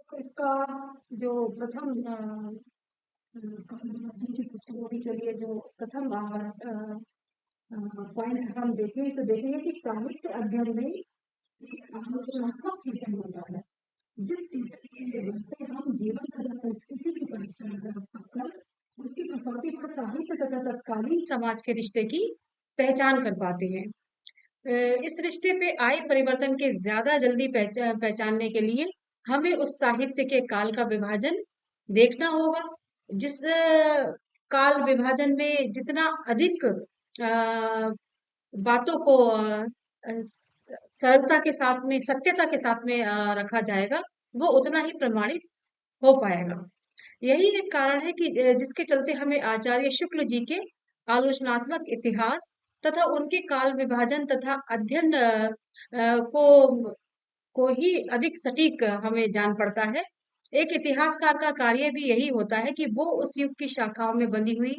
तो इसका जो प्रथम कहानी की पुस्तकों के लिए जो प्रथम पॉइंट हम देखें तो देखेंगे कि साहित्य अध्ययन में एक आलोचनात्मक चिंतन होता है, जिस चिंतन के बल पे हम जीवन तथा संस्कृति की परीक्षा कर उसकी कसौटी पर साहित्य तथा तत्कालीन समाज के रिश्ते की पहचान कर पाते हैं। इस रिश्ते पे आए परिवर्तन के ज्यादा जल्दी पहचानने के लिए हमें उस साहित्य के काल का विभाजन देखना होगा। जिस काल विभाजन में जितना अधिक बातों को सरलता के साथ में सत्यता के साथ में रखा जाएगा, वो उतना ही प्रमाणित हो पाएगा। यही एक कारण है कि जिसके चलते हमें आचार्य शुक्ल जी के आलोचनात्मक इतिहास तथा उनके काल विभाजन तथा अध्ययन को ही अधिक सटीक हमें जान पड़ता है। एक इतिहासकार का कार्य भी यही होता है कि वो उस युग की शाखाओं में बंधी हुई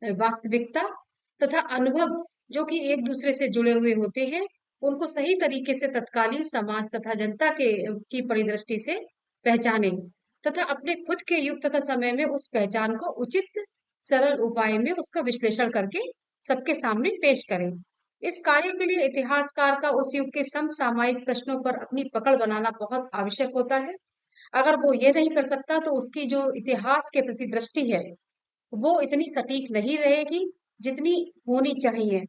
वास्तविकता तथा अनुभव जो कि एक दूसरे से जुड़े हुए होते हैं, उनको सही तरीके से तत्कालीन समाज तथा जनता के की परिदृष्टि से पहचाने तथा अपने खुद के युग तथा समय में उस पहचान को उचित सरल उपाय में उसका विश्लेषण करके सबके सामने पेश करें। इस कार्य के लिए इतिहासकार का उस युग के समसामयिक प्रश्नों पर अपनी पकड़ बनाना बहुत आवश्यक होता है। अगर वो ये नहीं कर सकता तो उसकी जो इतिहास के प्रति दृष्टि है वो इतनी सटीक नहीं रहेगी जितनी होनी चाहिए।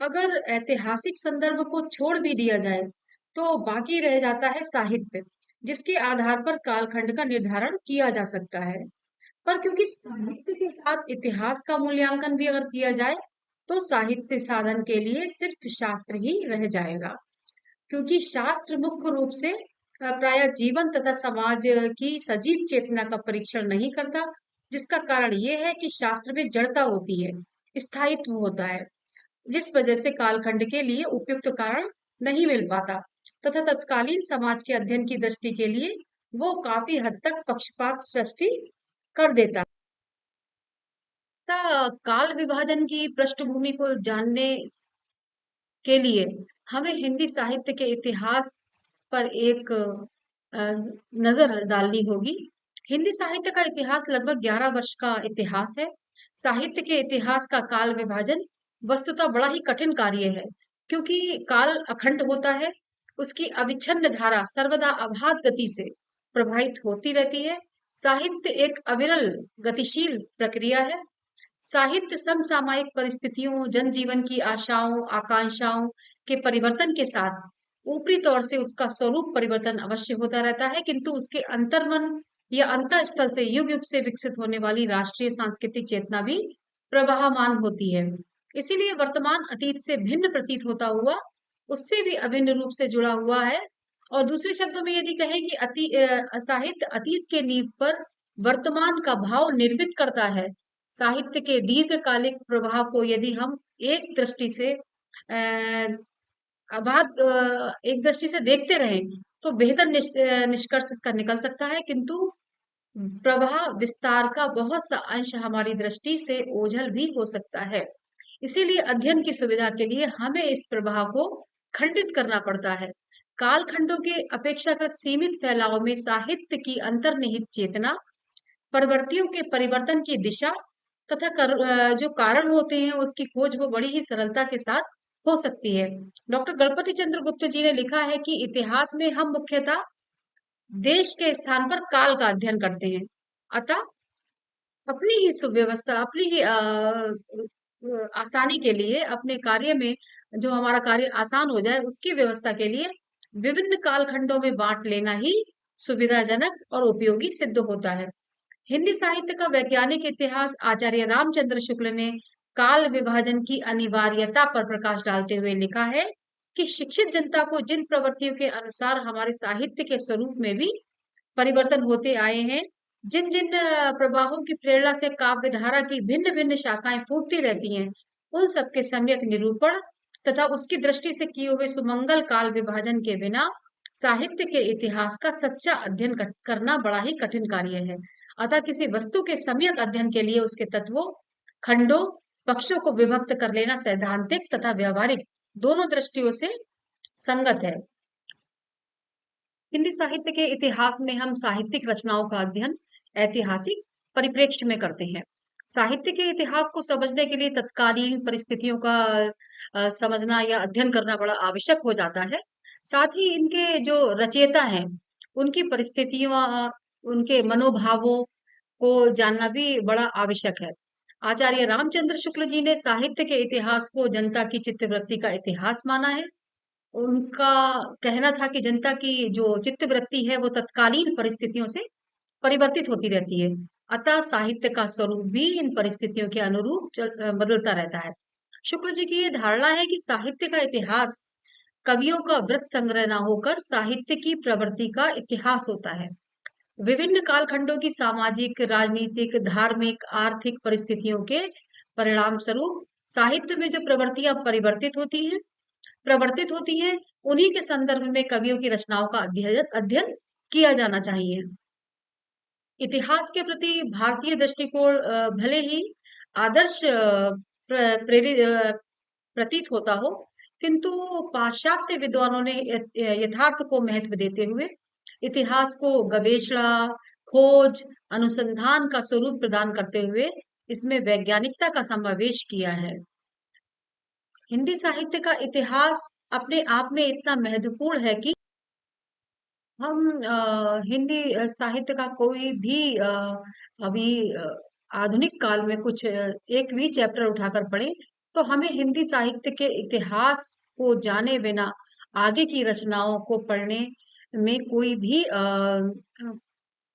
अगर ऐतिहासिक संदर्भ को छोड़ भी दिया जाए तो बाकी रह जाता है साहित्य, जिसके आधार पर कालखंड का निर्धारण किया जा सकता है। पर क्योंकि साहित्य के साथ इतिहास का मूल्यांकन भी अगर किया जाए तो साहित्य साधन के लिए सिर्फ शास्त्र ही रह जाएगा, क्योंकि शास्त्र मुख्य रूप से प्रायः जीवन तथा समाज की सजीव चेतना का परीक्षण नहीं करता, जिसका कारण ये है कि शास्त्र में जड़ता होती है, स्थायित्व होता है, जिस वजह से कालखंड के लिए उपयुक्त कारण नहीं मिल पाता तथा तत्कालीन समाज के अध्ययन की दृष्टि के लिए वो काफी हद तक पक्षपात सृष्टि कर देता। काल विभाजन की पृष्ठभूमि को जानने के लिए हमें हिंदी साहित्य के इतिहास पर एक नजर डालनी होगी। हिंदी साहित्य का इतिहास लगभग 11 वर्ष का इतिहास है। साहित्य के इतिहास का काल विभाजन वस्तुतः बड़ा ही कठिन कार्य है, क्योंकि काल अखंड होता है, उसकी अविच्छिन्न धारा सर्वदा अबाध गति से प्रवाहित होती रहती है। साहित्य एक अविरल गतिशील प्रक्रिया है। साहित्य समसामयिक परिस्थितियों, जनजीवन की आशाओं, आकांक्षाओं के परिवर्तन के साथ ऊपरी तौर से उसका स्वरूप परिवर्तन अवश्य होता रहता है, किंतु उसके अंतर्मन या अंतःस्थल से युग युग से विकसित होने वाली राष्ट्रीय सांस्कृतिक चेतना भी प्रवाहमान होती है। इसीलिए वर्तमान अतीत से भिन्न प्रतीत होता हुआ उससे भी अभिन्न रूप से जुड़ा हुआ है। और दूसरे शब्दों में यदि कहें कि साहित्य अतीत के नींव पर वर्तमान का भाव निर्मित करता है। साहित्य के दीर्घकालिक प्रभाव को यदि हम एक दृष्टि से एक दृष्टि से देखते रहें तो बेहतर निष्कर्ष इसका निकल सकता है, किंतु प्रवाह विस्तार का बहुत सा अंश हमारी दृष्टि से ओझल भी हो सकता है। इसीलिए अध्ययन की सुविधा के लिए हमें इस प्रवाह को खंडित करना पड़ता है। कालखंडों के अपेक्षाकृत सीमित फैलाव में साहित्य की अंतर्निहित चेतना, प्रवृत्तियों के परिवर्तन की दिशा तथा जो कारण होते हैं उसकी खोज वो बड़ी ही सरलता के साथ हो सकती है। डॉक्टर गणपति चंद्र गुप्त जी ने लिखा है कि इतिहास में हम मुख्यतः देश के स्थान पर काल का अध्ययन करते हैं। अतः अपनी ही सुव्यवस्था, अपनी ही आसानी के लिए, अपने कार्य में जो हमारा कार्य आसान हो जाए उसकी व्यवस्था के लिए विभिन्न कालखंडों में बांट लेना ही सुविधाजनक और उपयोगी सिद्ध होता है। हिंदी साहित्य का वैज्ञानिक इतिहास आचार्य रामचंद्र शुक्ल ने काल विभाजन की अनिवार्यता पर प्रकाश डालते हुए लिखा है कि शिक्षित जनता को जिन प्रवृत्तियों के अनुसार हमारे साहित्य के स्वरूप में भी परिवर्तन होते आए हैं, जिन जिन प्रवाहों की प्रेरणा से काव्य धारा की भिन्न भिन्न शाखाएं फूटती रहती हैं, उन सबके सम्यक निरूपण तथा उसकी दृष्टि से किए हुए सुमंगल काल विभाजन के बिना साहित्य के इतिहास का सच्चा अध्ययन करना बड़ा ही कठिन कार्य है। अतः किसी वस्तु के सम्यक अध्ययन के लिए उसके तत्वों, खंडों, पक्षों को विभक्त कर लेना सैद्धांतिक तथा व्यवहारिक दोनों दृष्टियों से संगत है। हिंदी साहित्य के इतिहास में हम साहित्यिक रचनाओं का अध्ययन ऐतिहासिक परिप्रेक्ष्य में करते हैं। साहित्य के इतिहास को समझने के लिए तत्कालीन परिस्थितियों का समझना या अध्ययन करना बड़ा आवश्यक हो जाता है। साथ ही इनके जो रचयिता हैं, उनकी परिस्थितियों उनके मनोभावों को जानना भी बड़ा आवश्यक है। आचार्य रामचंद्र शुक्ल जी ने साहित्य के इतिहास को जनता की चित्तवृत्ति का इतिहास माना है। उनका कहना था कि जनता की जो चित्तवृत्ति है वो तत्कालीन परिस्थितियों से परिवर्तित होती रहती है। अतः साहित्य का स्वरूप भी इन परिस्थितियों के अनुरूप बदलता रहता है। शुक्ल जी की ये धारणा है कि साहित्य का इतिहास कवियों का वृत्त संग्रह न होकर साहित्य की प्रवृत्ति का इतिहास होता है। विभिन्न कालखंडों की सामाजिक, राजनीतिक, धार्मिक, आर्थिक परिस्थितियों के परिणाम स्वरूप साहित्य में जो प्रवृत्तियां प्रवर्तित होती हैं, उन्हीं के संदर्भ में कवियों की रचनाओं का अध्ययन अध्ययन किया जाना चाहिए। इतिहास के प्रति भारतीय दृष्टिकोण भले ही आदर्श प्रेरित प्रतीत होता हो, किंतु पाश्चात्य विद्वानों ने यथार्थ को महत्व देते हुए इतिहास को गवेषणा, खोज, अनुसंधान का स्वरूप प्रदान करते हुए इसमें वैज्ञानिकता का समावेश किया है। हिंदी साहित्य का इतिहास अपने आप में इतना महत्वपूर्ण है कि हम हिंदी साहित्य का कोई भी अभी आधुनिक काल में कुछ एक भी चैप्टर उठाकर पढ़े तो हमें हिंदी साहित्य के इतिहास को जाने बिना आगे की रचनाओं को पढ़ने में कोई भी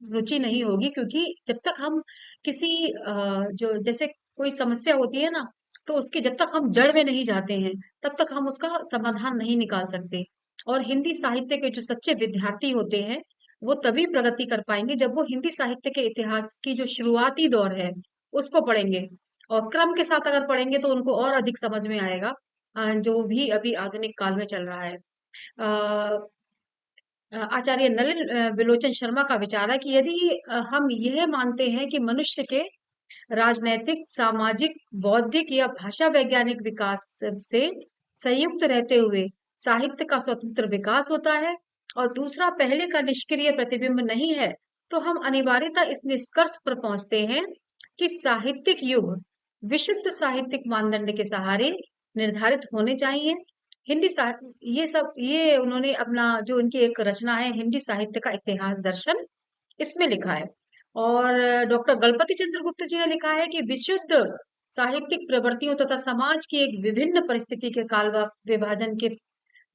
रुचि नहीं होगी, क्योंकि जब तक हम किसी जो जैसे कोई समस्या होती है ना, तो उसकी जब तक हम जड़ में नहीं जाते हैं तब तक हम उसका समाधान नहीं निकाल सकते। और हिंदी साहित्य के जो सच्चे विद्यार्थी होते हैं वो तभी प्रगति कर पाएंगे जब वो हिंदी साहित्य के इतिहास की जो शुरुआती दौर है उसको पढ़ेंगे, और क्रम के साथ अगर पढ़ेंगे तो उनको और अधिक समझ में आएगा जो भी अभी आधुनिक काल में चल रहा है। आचार्य नलिन विलोचन शर्मा का विचार है कि यदि हम यह मानते हैं कि मनुष्य के राजनैतिक, सामाजिक, बौद्धिक या भाषा वैज्ञानिक विकास से संयुक्त रहते हुए साहित्य का स्वतंत्र विकास होता है और दूसरा पहले का निष्क्रिय प्रतिबिंब नहीं है, तो हम अनिवार्यता इस निष्कर्ष पर पहुंचते हैं कि साहित्यिक युग विशुद्ध साहित्यिक मानदंड के सहारे निर्धारित होने चाहिए। हिंदी साहित्य ये उन्होंने अपना जो उनकी एक रचना है हिंदी साहित्य का इतिहास दर्शन, इसमें लिखा है। और डॉक्टर गणपति चंद्र गुप्त जी ने लिखा है कि विशुद्ध साहित्यिक प्रवृत्तियों तथा समाज की एक विभिन्न परिस्थिति के काल विभाजन के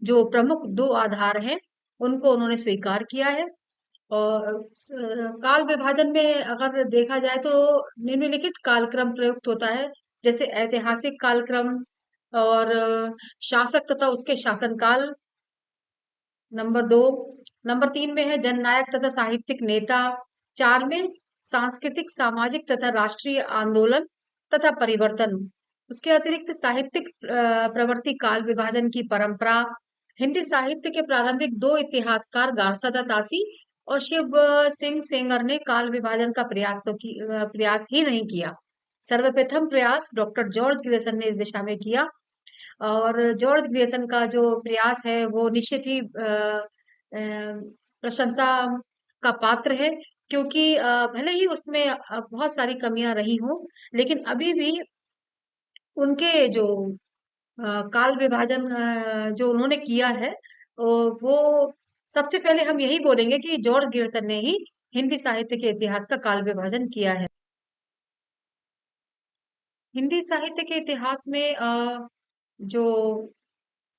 जो प्रमुख दो आधार हैं उनको उन्होंने स्वीकार किया है। और काल विभाजन में अगर देखा जाए तो निम्नलिखित कालक्रम प्रयुक्त होता है, जैसे ऐतिहासिक कालक्रम और शासक तथा उसके शासनकाल, नंबर 2। नंबर 3 में है जननायक तथा साहित्यिक नेता। 4 में सांस्कृतिक, सामाजिक तथा राष्ट्रीय आंदोलन तथा परिवर्तन। उसके अतिरिक्त साहित्यिक प्रवृत्ति काल विभाजन की परंपरा। हिंदी साहित्य के प्रारंभिक दो इतिहासकार गारसादा तासी और शिव सिंह सेंगर ने काल विभाजन का प्रयास ही नहीं किया। सर्वप्रथम प्रयास डॉक्टर जॉर्ज ग्रेसन ने इस दिशा में किया, और जॉर्ज ग्रेसन का जो प्रयास है वो निश्चित ही प्रशंसा का पात्र है, क्योंकि भले ही उसमें बहुत सारी कमियां रही हों, लेकिन अभी भी उनके जो काल विभाजन जो उन्होंने किया है वो सबसे पहले हम यही बोलेंगे कि जॉर्ज ग्रेसन ने ही हिंदी साहित्य के इतिहास का काल विभाजन किया है। हिंदी साहित्य के इतिहास में जो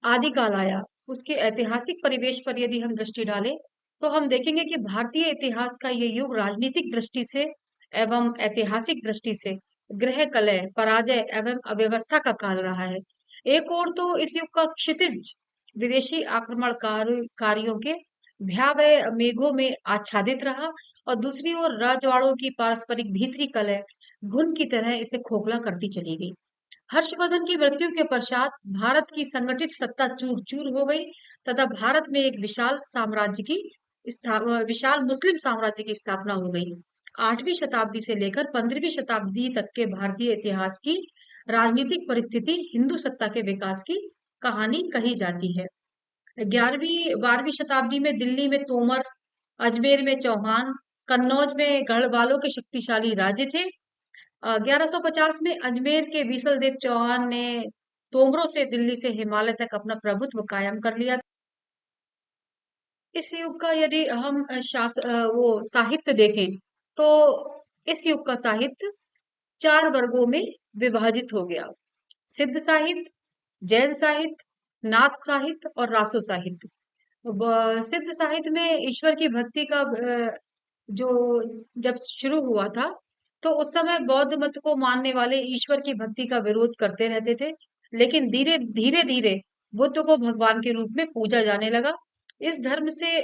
आदिकाल आया उसके ऐतिहासिक परिवेश पर यदि हम दृष्टि डालें तो हम देखेंगे कि भारतीय इतिहास का ये युग राजनीतिक दृष्टि से एवं ऐतिहासिक दृष्टि से गृह कलह, पराजय एवं अव्यवस्था का काल रहा है। एक ओर तो इस युग का क्षितिज विदेशी आक्रमणकारियों के भयावह मेघों में आच्छादित रहा, और दूसरी ओर राजवाड़ों की पारस्परिक भीतरी कलह घुन की तरह इसे खोखला करती चली गई। हर्षवर्धन की मृत्यु के पश्चात भारत की संगठित सत्ता चूर चूर हो गई तथा भारत में एक विशाल मुस्लिम साम्राज्य की स्थापना हो गई। 8वीं शताब्दी से लेकर 15वीं शताब्दी तक के भारतीय इतिहास की राजनीतिक परिस्थिति हिंदू सत्ता के विकास की कहानी कही जाती है। ग्यारहवीं 12वीं शताब्दी में दिल्ली में तोमर, अजमेर में चौहान, कन्नौज में गढ़वालों के शक्तिशाली राज्य थे। 1150 में अजमेर के बीसल देव चौहान ने तोमरों से दिल्ली से हिमालय तक अपना प्रभुत्व कायम कर लिया। इस युग का यदि हम वो साहित्य देखें तो इस युग का साहित्य 4 वर्गों में विभाजित हो गया। सिद्ध साहित्य, जैन साहित्य, नाथ साहित्य और रासो साहित्य। सिद्ध साहित्य में ईश्वर की भक्ति का जो जब शुरू हुआ था तो उस समय बौद्ध मत को मानने वाले ईश्वर की भक्ति का विरोध करते रहते थे, लेकिन धीरे धीरे धीरे बुद्ध को भगवान के रूप में पूजा जाने लगा। इस धर्म से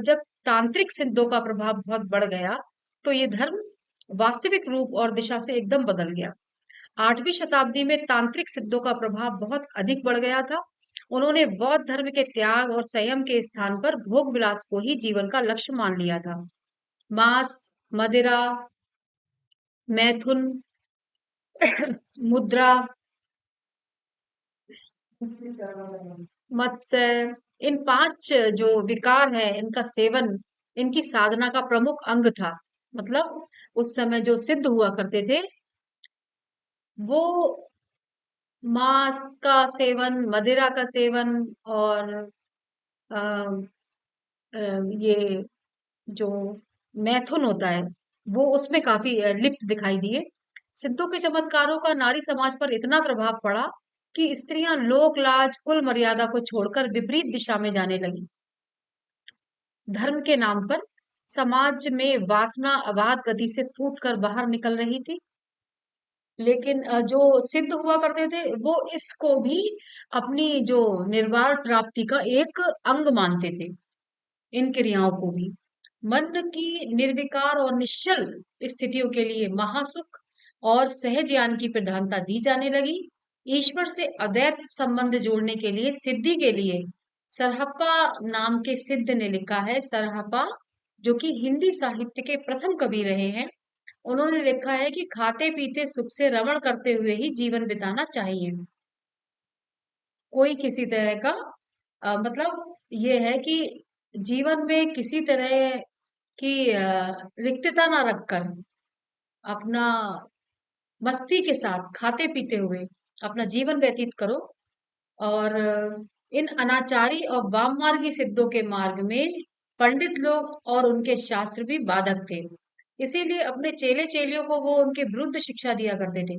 जब तांत्रिक सिद्धों का प्रभाव बहुत बढ़ गया तो ये धर्म वास्तविक रूप और दिशा से एकदम बदल गया। 8वीं शताब्दी में तांत्रिक सिद्धों का प्रभाव बहुत अधिक बढ़ गया था। उन्होंने बौद्ध धर्म के त्याग और संयम के स्थान पर भोग विलास को ही जीवन का लक्ष्य मान लिया था। मांस, मदिरा, मैथुन, मुद्रा, मत्स्य, इन 5 जो विकार है इनका सेवन इनकी साधना का प्रमुख अंग था। मतलब उस समय जो सिद्ध हुआ करते थे वो मांस का सेवन, मदिरा का सेवन और अ, अ, ये जो मैथुन होता है वो उसमें काफी लिप्त दिखाई दिए। सिद्धों के चमत्कारों का नारी समाज पर इतना प्रभाव पड़ा कि स्त्रियां लोक लाज कुल मर्यादा को छोड़कर विपरीत दिशा में जाने लगी। धर्म के नाम पर समाज में वासना अबाध गति से फूट कर बाहर निकल रही थी। लेकिन जो सिद्ध हुआ करते थे वो इसको भी अपनी जो निर्वाण प्राप्ति का एक अंग मानते थे, इन क्रियाओं को भी। मन की निर्विकार और निश्चल स्थितियों के लिए महासुख और सहज ज्ञान की प्रधानता दी जाने लगी। ईश्वर से अद्वैत संबंध जोड़ने के लिए सिद्धि के लिए सरहप्पा नाम के सिद्ध ने लिखा है। सरहप्पा जो कि हिंदी साहित्य के प्रथम कवि रहे हैं, उन्होंने लिखा है कि खाते पीते सुख से रमण करते हुए ही जीवन बिताना चाहिए। कोई किसी तरह का मतलब ये है कि जीवन में किसी तरह की रिक्तता ना रखकर अपना मस्ती के साथ खाते पीते हुए अपना जीवन व्यतीत करो। और इन अनाचारी और वाममार्गी सिद्धों के मार्ग में पंडित लोग और उनके शास्त्र भी बाधक थे। इसीलिए अपने चेले चेलियों को वो उनके विरुद्ध शिक्षा दिया करते थे।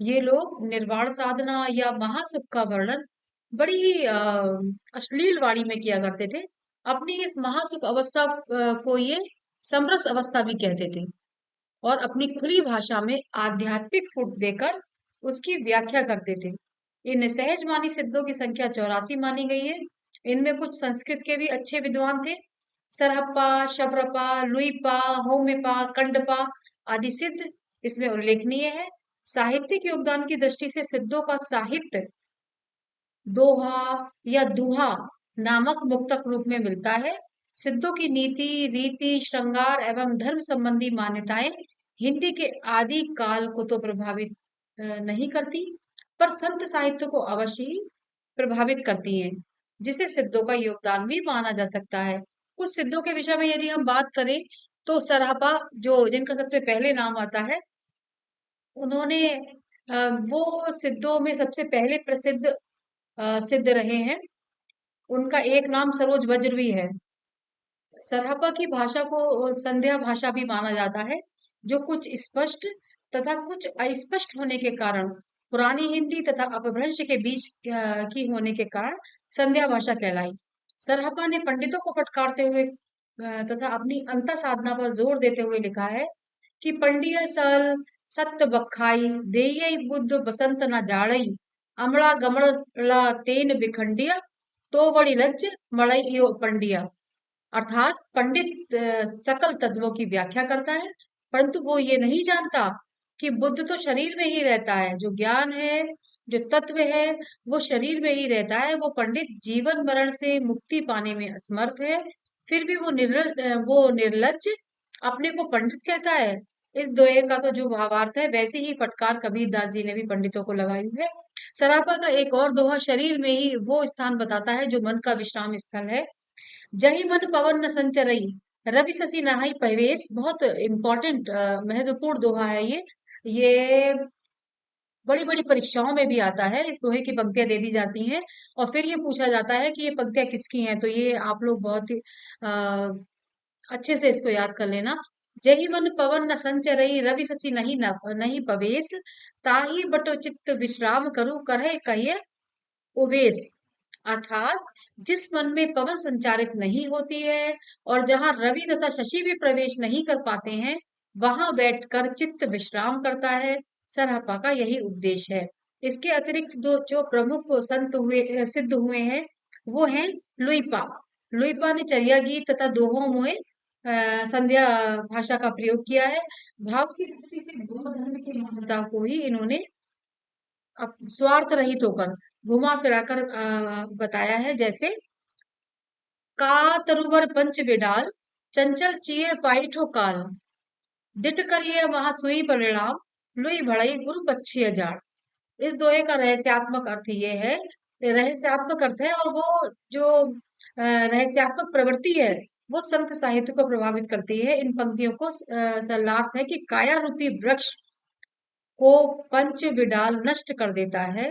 ये लोग निर्वाण साधना या महासुख का वर्णन बड़ी ही अश्लील वाणी में किया करते थे। अपनी इस महासुख अवस्था को ये समरस अवस्था भी कहते थे और अपनी खुली भाषा में आध्यात्मिक फूट देकर उसकी व्याख्या करते थे। इन सहज मानी सिद्धों की संख्या 84 मानी गई है। इनमें कुछ संस्कृत के भी अच्छे विद्वान थे। सरहप्पा, शबरपा, लुईपा, होमेपा, कंडपा आदि सिद्ध इसमें उल्लेखनीय है। साहित्यिक योगदान की दृष्टि से सिद्धों का साहित्य दोहा या दुहा नामक मुक्तक रूप में मिलता है। सिद्धों की नीति, रीति, श्रृंगार एवं धर्म संबंधी मान्यताएं हिंदी के आदि काल को तो प्रभावित नहीं करती, पर संत साहित्य को अवश्य ही प्रभावित करती हैं, जिसे सिद्धों का योगदान भी माना जा सकता है। कुछ सिद्धों के विषय में यदि हम बात करें तो सरहपा जो जिनका सबसे पहले नाम आता है, उन्होंने वो सिद्धों में सबसे पहले प्रसिद्ध सिद्ध रहे हैं। उनका एक नाम सरोज वज्र भी है। सरहपा की भाषा को संध्या भाषा भी माना जाता है, जो कुछ स्पष्ट तथा कुछ अस्पष्ट होने के कारण पुरानी हिंदी तथा अपभ्रंश के बीच की होने के कारण संध्या भाषा कहलाई। सरहपा ने पंडितों को फटकारते हुए तथा अपनी अंत साधना पर जोर देते हुए लिखा है कि पंडिय सल सत्य बखाई देयई बुद्ध बसंत न जाड़ई अमड़ा गमड़ा तेन बिखंडिया तो बड़ी लज्ज मड़ई इयो पंडिया। अर्थात पंडित सकल तत्वों की व्याख्या करता है, परंतु वो ये नहीं जानता कि बुद्ध तो शरीर में ही रहता है। जो ज्ञान है, जो तत्व है, वो शरीर में ही रहता है। वो पंडित जीवन मरण से मुक्ति पाने में असमर्थ है, फिर भी वो निर्लज्ज अपने को पंडित कहता है। इस दोहे का तो जो भावार्थ है वैसे ही फटकार कबीरदास जी ने भी पंडितों को लगाई हुई है। सरापा का एक और दोहा शरीर में ही वो स्थान बताता है जो मन का विश्राम स्थल है। जहि मन पवन न संचरई, रवि शशि नहाई पवेश। बहुत इंपॉर्टेंट महत्वपूर्ण दोहा है ये बड़ी बड़ी परीक्षाओं में भी आता है। इस दोहे की पंक्तियां दे दी जाती हैं और फिर ये पूछा जाता है कि ये पंक्तियां किसकी हैं, तो ये आप लोग बहुत ही अच्छे से इसको याद कर लेना। जहि मन पवन न संचरई, रवि शशि नहीं पवेश, ताहि बटो चित्त विश्राम करूं करहि कहिए उवेश। अर्थात जिस मन में पवन संचारित नहीं होती है और जहां रवि तथा शशि भी प्रवेश नहीं कर पाते हैं, वहां बैठकर चित्त विश्राम करता है। सरहपा का यही उपदेश है। इसके अतिरिक्त दो जो प्रमुख सिद्ध हुए हैं वो हैं लुइपा। लुइपा ने चर्या गीत तथा दोहों में संध्या भाषा का प्रयोग किया है। भाव की दृष्टि से बौद्ध धर्म की मान्यता को ही इन्होंने स्वार्थ रहित होकर घुमा फिराकर बताया है। जैसे का तरुवर पंच बिडाल, चंचल चिए पाइठो काल, दिट करिए वहां सुई परिणाम, लुई भड़ई गुरु पक्षी जाड़। इस दोहे का रहस्यात्मक अर्थ ये है, रहस्यात्मक अर्थ है, और वो जो रहस्यात्मक प्रवृत्ति है वो संत साहित्य को प्रभावित करती है। इन पंक्तियों को सरलार्थ है कि काया रूपी वृक्ष को पंच विडाल नष्ट कर देता है,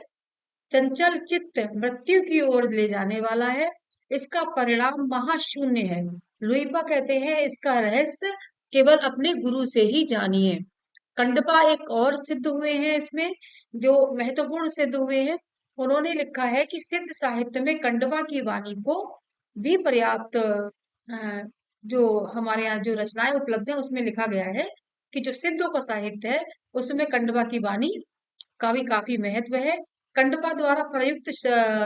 चंचल चित्त मृत्यु की ओर ले जाने वाला है, इसका परिणाम महाशून्य है। लुइपा कहते हैं इसका रहस्य केवल अपने गुरु से ही जानिए। कंडपा एक और सिद्ध हुए हैं इसमें, जो महत्वपूर्ण सिद्ध हुए हैं। उन्होंने लिखा है कि सिद्ध साहित्य में कंडपा की वाणी को भी पर्याप्त जो हमारे यहाँ जो रचनाएं उपलब्ध है उसमें लिखा गया है कि जो सिद्धों का साहित्य है उसमें कंडपा की वाणी का भी काफी महत्व है। कंडपा द्वारा प्रयुक्त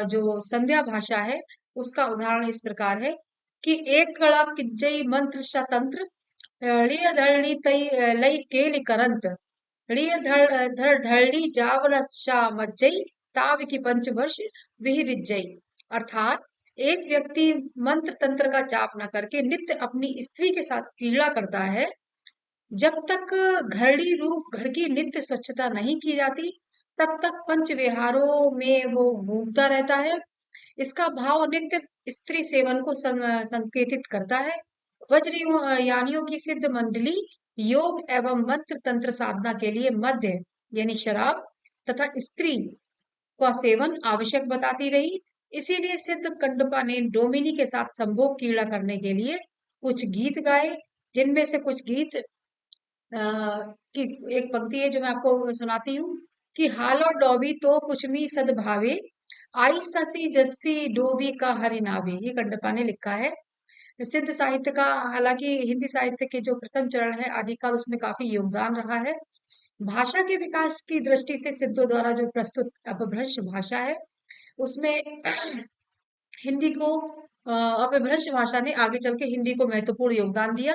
जो संध्या भाषा है उसका उदाहरण इस प्रकार है कि एक कड़ा किज्जई मंत्र शतंत्र, ಳಿಯ ಧರಣಿ ತೈ ಲೈ ಕೇಲಿ करंत, ಳಿಯ धर ढरणी जावल शा मज्जई, ताव की पंचवर्ष विहिरिज्जई। अर्थात एक व्यक्ति मंत्र तंत्र का जाप न करके नित्य अपनी स्त्री के साथ क्रीड़ा करता है, जब तक घरड़ी रूप घर की नित्य स्वच्छता नहीं की जाती तब तक पंच विहारों में वो घूमता रहता है। इसका भाव नित्य स्त्री सेवन को संकेतित करता है। यानियों की सिद्ध मंडली योग एवं मंत्र तंत्र साधना के लिए मद्य यानी शराब तथा स्त्री का सेवन आवश्यक बताती रही। इसीलिए सिद्ध कंडपा ने डोमिनी के साथ संभोग कीड़ा करने के लिए कुछ गीत गाए, जिनमें से कुछ गीत की एक पंक्ति है जो मैं आपको सुनाती हूँ कि हालो डोबी तो कुछ मी सद्भावे, आई ससी जस्सी डोबी का हरि नावे। ये कंडपा ने लिखा है। सिद्ध साहित्य का, हालांकि हिंदी साहित्य के जो प्रथम चरण है आदिकाल, उसमें काफी योगदान रहा है। भाषा के विकास की दृष्टि से सिद्धों द्वारा जो प्रस्तुत अपभ्रंश भाषा है उसमें हिंदी को अपभ्रंश भाषा ने आगे चल के हिंदी को महत्वपूर्ण योगदान दिया,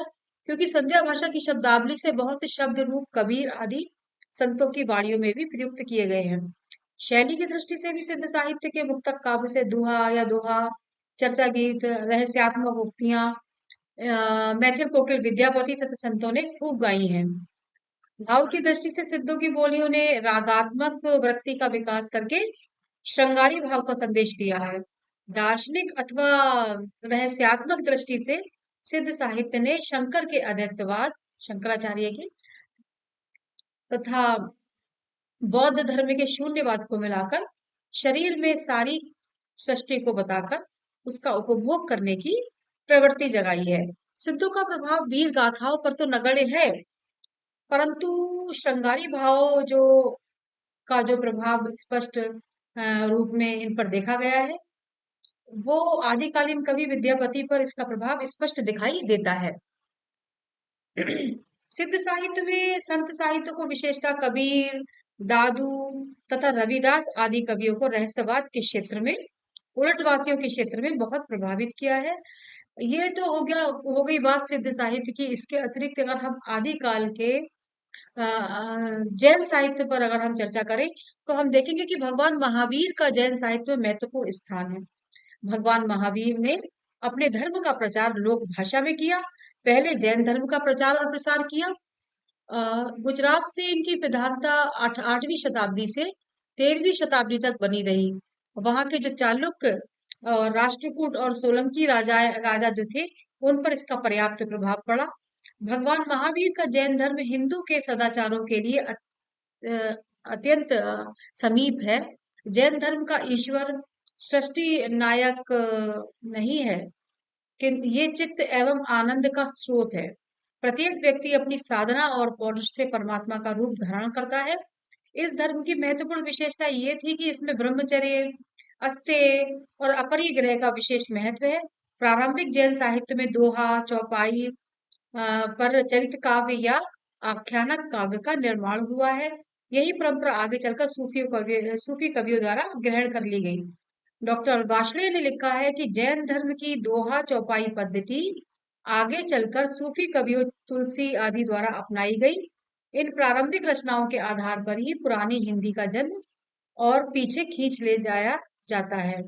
क्योंकि संध्या भाषा की शब्दावली से बहुत से शब्द रूप कबीर आदि संतों की वाणियों में भी प्रयुक्त किए गए हैं। शैली की दृष्टि से भी सिद्ध साहित्य के मुक्तक काव्य से दुहा या दोहा, चर्चा गीत, रहस्यात्मक उक्तियां मैथिल कोकिल विद्यापति तथा संतों ने खूब गाई हैं। भाव की दृष्टि से सिद्धों की बोलियों ने रागात्मक वृत्ति का विकास करके श्रृंगारी भाव का संदेश दिया है। दार्शनिक अथवा रहस्यात्मक दृष्टि से सिद्ध साहित्य ने शंकर के अद्वैतवाद, शंकराचार्य की, तथा बौद्ध धर्म के शून्यवाद को मिलाकर शरीर में सारी सृष्टि को बताकर उसका उपभोग करने की प्रवृत्ति जगाई है। सिद्धों का प्रभाव वीर गाथाओं पर तो नगण्य है, परंतु श्रृंगारी भाव का जो प्रभाव स्पष्ट रूप में इन पर देखा गया है, वो आदिकालीन कवि विद्यापति पर इसका प्रभाव स्पष्ट दिखाई देता है। सिद्ध साहित्य में संत साहित्य को विशेषता कबीर, दादू तथा रविदास आदि कवियों को रहस्यवाद के क्षेत्र में, उलटवासियों के क्षेत्र में बहुत प्रभावित किया है। ये तो हो गई बात सिद्ध साहित्य की। इसके अतिरिक्त अगर हम आदिकाल के जैन साहित्य पर अगर हम चर्चा करें तो हम देखेंगे कि भगवान महावीर का जैन साहित्य में महत्वपूर्ण स्थान है। भगवान महावीर ने अपने धर्म का प्रचार लोक भाषा में किया। पहले जैन धर्म का प्रचार और प्रसार किया गुजरात से इनकी प्रधानता 8वीं शताब्दी से 13वीं शताब्दी तक बनी रही। वहां के जो चालुक्य और राष्ट्रकूट और सोलंकी राजा जो थे, उन पर इसका पर्याप्त प्रभाव पड़ा। भगवान महावीर का जैन धर्म हिंदू के सदाचारों के लिए अ, अत्यंत समीप है। जैन धर्म का ईश्वर सृष्टि नायक नहीं है, किंतु ये चित्त एवं आनंद का स्रोत है। प्रत्येक व्यक्ति अपनी साधना और पौरुष से परमात्मा का रूप धारण करता है। इस धर्म की महत्वपूर्ण विशेषता ये थी कि इसमें ब्रह्मचर्य, अस्तेय और अपरिग्रह का विशेष महत्व है। प्रारंभिक जैन साहित्य में दोहा, चौपाई पर चरित काव्य या आख्यानक काव्य का निर्माण हुआ है। यही परंपरा आगे चलकर सूफी कवियों द्वारा ग्रहण कर ली गई। डॉक्टर वार्ष्णेय ने लिखा है कि जैन धर्म की दोहा चौपाई पद्धति आगे चलकर सूफी कवियों तुलसी आदि द्वारा अपनाई गई। इन प्रारंभिक रचनाओं के आधार पर ही पुरानी हिंदी का जन्म और पीछे खींच ले जाया जाता है।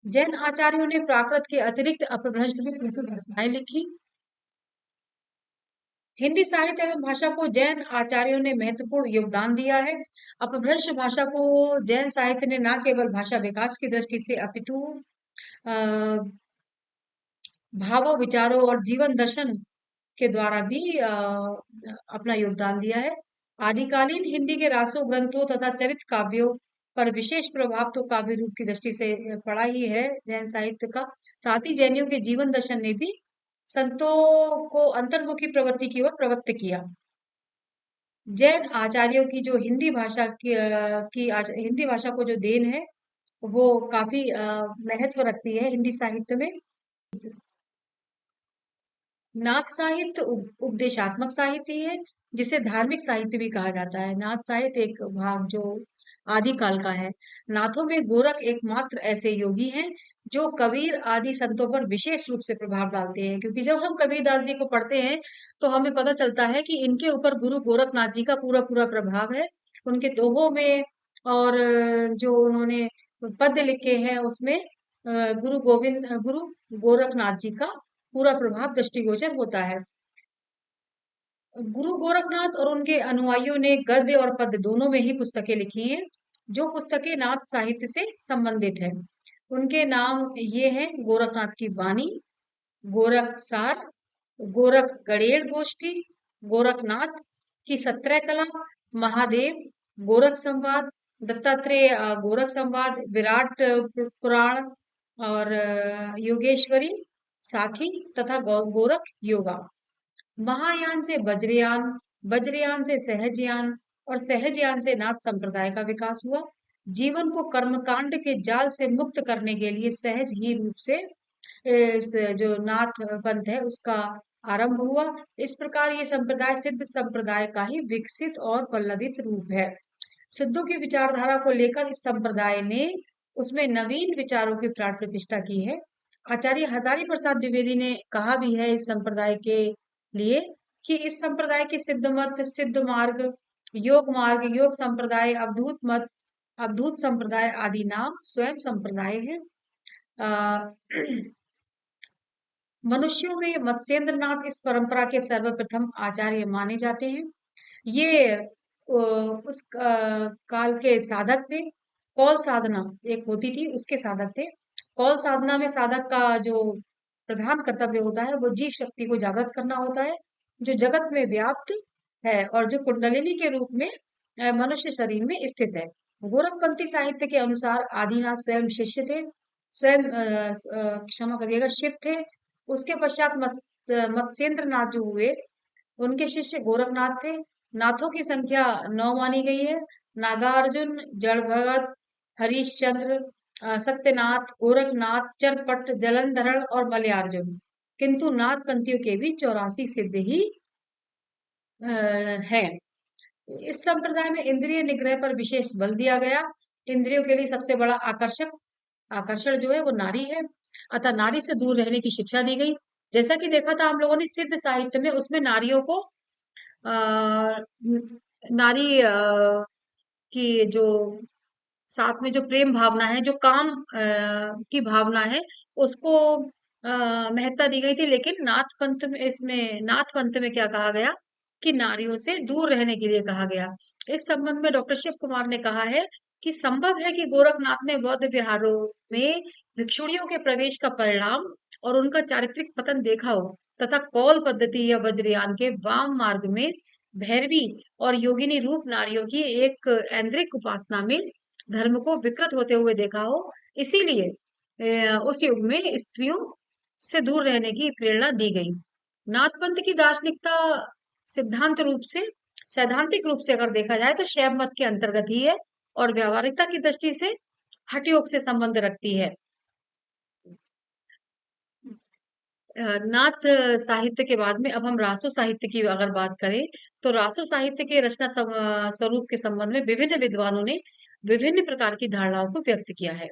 जैन आचार्यों ने प्राकृत के अतिरिक्त अपभ्रंश में प्रचुर रचनाएं लिखी। हिंदी साहित्य एवं भाषा को जैन आचार्यों ने महत्वपूर्ण योगदान दिया है। अपभ्रंश भाषा को जैन साहित्य ने न केवल भाषा विकास की दृष्टि से अपितु अ, भावों, विचारों और जीवन दर्शन के द्वारा भी अपना योगदान दिया है। आदिकालीन हिंदी के रासों, ग्रंथों तथा चरित काव्यों पर विशेष प्रभाव तो काव्य रूप की दृष्टि से पड़ा ही है जैन साहित्य का। साथ ही जैनियों के जीवन दर्शन ने भी संतों को अंतर्मुखी प्रवृत्ति की ओर प्रवृत्त किया। जैन आचार्यों की जो हिंदी भाषा हिंदी भाषा को जो देन है, वो काफी महत्व रखती है हिंदी साहित्य में। नाथ साहित्य उपदेशात्मक साहित्य है, जिसे धार्मिक साहित्य भी कहा जाता है। नाथ साहित्य एक भाग जो आदिकाल का है। नाथों में गोरख एकमात्र ऐसे योगी हैं जो कबीर आदि संतों पर विशेष रूप से प्रभाव डालते हैं, क्योंकि जब हम कबीरदास जी को पढ़ते हैं तो हमें पता चलता है कि इनके ऊपर गुरु गोरखनाथ जी का पूरा पूरा प्रभाव है। उनके दोहों में और जो उन्होंने पद्य लिखे हैं उसमें गुरु गोरखनाथ जी का पूरा प्रभाव दृष्टिगोचर होता है। गुरु गोरखनाथ और उनके अनुयायियों ने गद्य और पद्य दोनों में ही पुस्तकें लिखी हैं, जो पुस्तकें नाथ साहित्य से संबंधित है। उनके नाम ये हैं: गोरखनाथ की वाणी, गोरख सार, गोरख गणेड़ गोष्ठी, गोरखनाथ की 17 कला, महादेव, गोरख संवाद, दत्तात्रेय गोरख संवाद, विराट पुराण और योगेश्वरी, साखी तथा गोरख योगा। महायान से वज्रयान, वज्रयान से सहजयान और सहजयान से नाथ संप्रदाय का विकास हुआ। जीवन को कर्मकांड के जाल से मुक्त करने के लिए सहज ही रूप से इस जो नाथ पंथ है उसका आरंभ हुआ। इस प्रकार ये संप्रदाय सिद्ध संप्रदाय का ही विकसित और पल्लवित रूप है। सिद्धों की विचारधारा को लेकर इस संप्रदाय ने उसमें नवीन विचारों की प्राण प्रतिष्ठा की है। आचार्य हजारी प्रसाद द्विवेदी ने कहा भी है इस संप्रदाय के लिए कि इस संप्रदाय के सिद्ध मत, सिद्ध मार्ग, योग संप्रदाय, अवधूत मत, अवधूत संप्रदाय आदि नाम स्वयं संप्रदाय है। मनुष्यों में मत्स्येंद्र नाथ इस परंपरा के सर्वप्रथम आचार्य माने जाते हैं। ये उस काल के साधक थे। कौल साधना एक होती थी, उसके साधक थे। कौल साधना में साधक का जो प्रधान कर्तव्य होता है वो जीव शक्ति को जागृत करना होता है, जो जगत में व्याप्त है और जो कुंडलिनी के रूप में मनुष्य शरीर में स्थित है। गोरखपंथी साहित्य के अनुसार आदिनाथ स्वयं शिष्य थे, स्वयं क्षमा करिएगा, शिव थे। उसके पश्चात मत्स्येंद्र नाथ जो हुए, उनके शिष्य गोरखनाथ थे। नाथों की संख्या 9 मानी गई है: नागार्जुन, जड़ भगत, हरिश्चंद्र, सत्यनाथ, गोरखनाथ, चरपट, जलंधर और मलयार्जुन। किंतु नाथ पंथियों के भी 84 सिद्ध ही हैं। इस संप्रदाय में इंद्रिय निग्रह पर विशेष बल दिया गया। इंद्रियों के लिए सबसे बड़ा आकर्षण जो है वो नारी है, अतः नारी से दूर रहने की शिक्षा दी गई। जैसा कि देखा था हम लोगों ने सिद्ध साहित्य में, उसमें नारियों को नारी की जो साथ में जो प्रेम भावना है, जो काम की भावना है, उसको महत्ता दी गई थी। लेकिन नाथ पंथ में क्या कहा गया की नारियों से दूर रहने के लिए कहा गया। इस संबंध में डॉक्टर शिव कुमार ने कहा है कि संभव है कि गोरखनाथ ने बौद्ध विहारों में भिक्षुणियों के प्रवेश का परिणाम और उनका चारित्रिक पतन देखा हो, तथा कौल पद्धति या वज्रयान के वाम मार्ग में भैरवी और योगिनी रूप नारियों की एक ऐन्द्रिक उपासना में धर्म को विकृत होते हुए देखा हो। इसीलिए उस युग में स्त्रियों से दूर रहने की प्रेरणा दी गई। नाथपंथ की दार्शनिकता सिद्धांत रूप से सैद्धांतिक रूप से अगर देखा जाए तो शैव मत के अंतर्गत ही है और व्यावहारिकता की दृष्टि से हठ योग से संबंध रखती है। नाथ साहित्य के बाद में अब हम रासो साहित्य की अगर बात करें तो रासो साहित्य के रचना स्वरूप के संबंध में विभिन्न विद्वानों ने विभिन्न प्रकार की धारणाओं को व्यक्त किया है।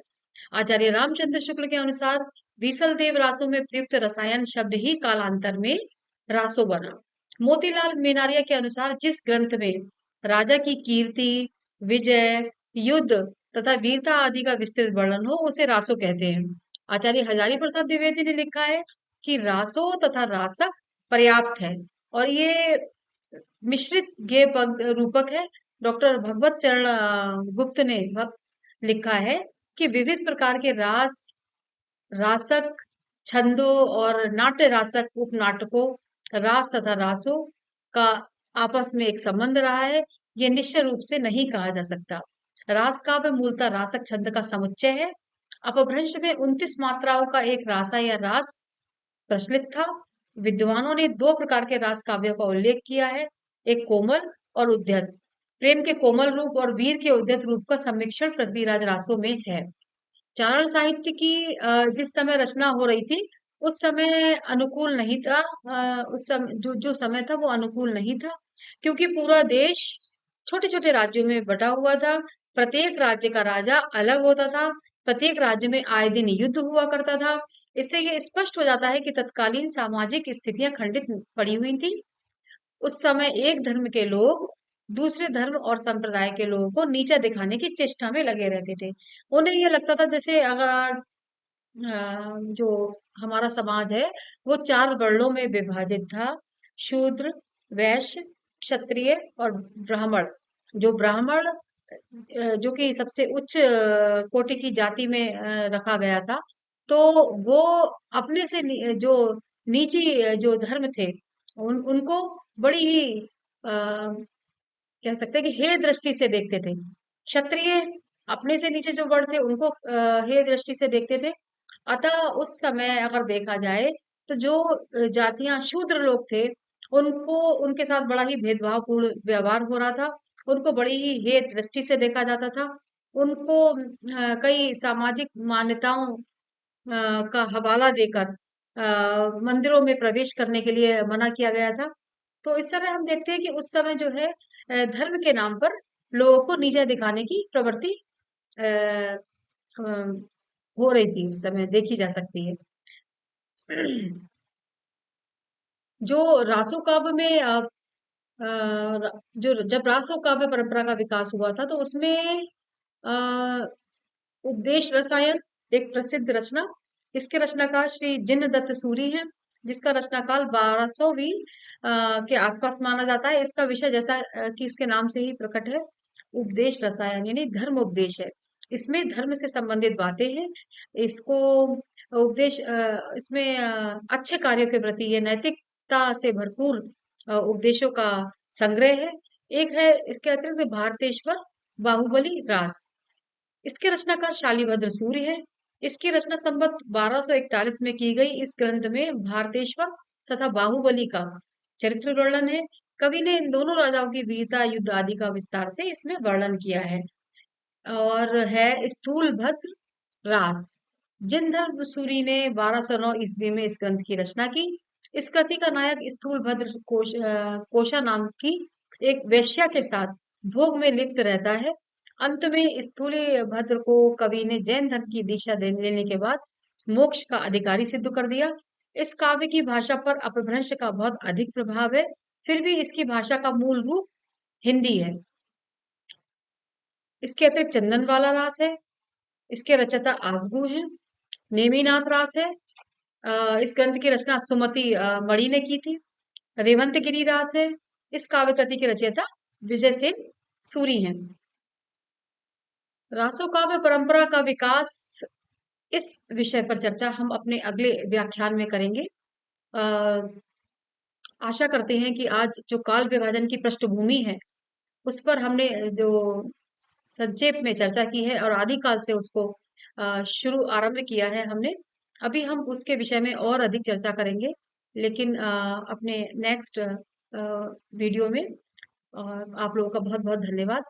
आचार्य रामचंद्र शुक्ल के अनुसार बीसल देव रासो में प्रयुक्त रसायन शब्द ही कालांतर में रासो बना। मोतीलाल मेनारिया के अनुसार जिस ग्रंथ में राजा की कीर्ति, विजय, युद्ध तथा वीरता आदि का विस्तृत वर्णन हो उसे रासो कहते हैं। आचार्य हजारी प्रसाद द्विवेदी ने लिखा है कि रासो तथा रासक पर्याप्त है और ये मिश्रित गेय रूपक है। डॉक्टर भगवत चरण गुप्त ने लिखा है कि विविध प्रकार के रास, रासक, छंदों और नाट्य रासक उपनाटकों, रास तथा रासों का आपस में एक संबंध रहा है। ये निश्चय रूप से नहीं कहा जा सकता। रास काव्य मूलतः रासक छंद का समुच्चय है। अपभ्रंश में 29 मात्राओं का एक रासा या रास प्रचलित था। विद्वानों ने दो प्रकार के रास काव्यों का उल्लेख किया है, एक कोमल और उद्यत। प्रेम के कोमल रूप और वीर के उद्यत रूप का सम्मिश्रण पृथ्वीराज रासों में है। चारण साहित्य की जिस समय रचना हो रही थी उस समय अनुकूल नहीं था। उस समय जो जो समय था वो अनुकूल नहीं था क्योंकि पूरा देश छोटे छोटे राज्यों में बटा हुआ था। प्रत्येक राज्य का राजा अलग होता था। प्रत्येक राज्य में आए दिन युद्ध हुआ करता था। इससे ये स्पष्ट हो जाता है कि तत्कालीन सामाजिक स्थितियां खंडित पड़ी हुई थी। उस समय एक धर्म के लोग दूसरे धर्म और संप्रदाय के लोगों को नीचा दिखाने की चेष्टा में लगे रहते थे। उन्हें ये लगता था जैसे अगर जो हमारा समाज है वो चार वर्णों में विभाजित था, शूद्र, वैश्य, क्षत्रिय और ब्राह्मण। जो ब्राह्मण जो कि सबसे उच्च कोटि की जाति में रखा गया था, तो वो अपने से जो नीची जो धर्म थे उनको बड़ी ही कह सकते हैं कि हे दृष्टि से देखते थे। क्षत्रिय अपने से नीचे जो वर्ण थे उनको हे दृष्टि से देखते थे। अतः उस समय अगर देखा जाए तो जो जातियां शूद्र लोग थे उनको उनके साथ बड़ा ही भेदभावपूर्ण व्यवहार हो रहा था। उनको बड़ी ही हे दृष्टि से देखा जाता था। उनको कई सामाजिक मान्यताओं का हवाला देकर मंदिरों में प्रवेश करने के लिए मना किया गया था। तो इस तरह हम देखते हैं कि उस समय जो है धर्म के नाम पर लोगों को नीचा दिखाने की प्रवृत्ति अ, हो रही थी, उस समय देखी जा सकती है। जो रासो काव्य में जो जब रासो काव्य परंपरा का विकास हुआ था तो उसमें अ, उपदेश रसायन एक प्रसिद्ध रचना, इसके रचनाकार श्री जिन दत्त सूरी हैं, जिसका रचनाकाल 1200वीं के आसपास माना जाता है। इसका विषय जैसा कि इसके नाम से ही प्रकट है, उपदेश रसायन यानी धर्म उपदेश है। इसमें धर्म से संबंधित बातें हैं। इसको उपदेश इसमें अच्छे कार्यों के प्रति ये नैतिकता से भरपूर उपदेशों का संग्रह है। एक है इसके अतिरिक्त भारतेश्वर बाहुबली रास, इसके रचनाकार शालिभद्र सूर्य है। इसकी रचना संवत 1241 में की गई। इस ग्रंथ में भारतेश्वर तथा बाहुबली का चरित्र वर्णन है। कवि ने इन दोनों राजाओं की वीरता, युद्ध आदि का विस्तार से इसमें वर्णन किया है। और है स्थूल भद्र रास। जिनधर सूरी ने 1209 ईस्वी में इस ग्रंथ की रचना की। इस कृति का नायक स्थूल भद्र कोशा नाम की एक वेश्या के साथ भोग में लिप्त रहता है। अंत में स्थूल भद्र को कवि ने जैन धर्म की दीक्षा लेने के बाद मोक्ष का अधिकारी सिद्ध कर दिया। इस काव्य की भाषा पर अपभ्रंश का बहुत अधिक प्रभाव है, फिर भी इसकी भाषा का मूल रूप हिंदी है। इसके अतिरिक्त चंदनवाला रास है, इसके रचयिता आसगु हैं। नेमिनाथ रास है, इस ग्रंथ की रचना सुमति मणि ने की थी। रेवंतगिरी रास है, इस काव्य कृति के रचयिता विजय सेन सूरी हैं। रासो काव्य परंपरा का विकास, इस विषय पर चर्चा हम अपने अगले व्याख्यान में करेंगे। अ, आशा करते हैं कि आज जो काल विभाजन की पृष्ठभूमि है, उस पर हमने जो संक्षेप में चर्चा की है और आदिकाल से उसको शुरू आरंभ किया है हमने। अभी हम उसके विषय में और अधिक चर्चा करेंगे, लेकिन अपने नेक्स्ट वीडियो में। आप लोगों का बहुत बहुत धन्यवाद।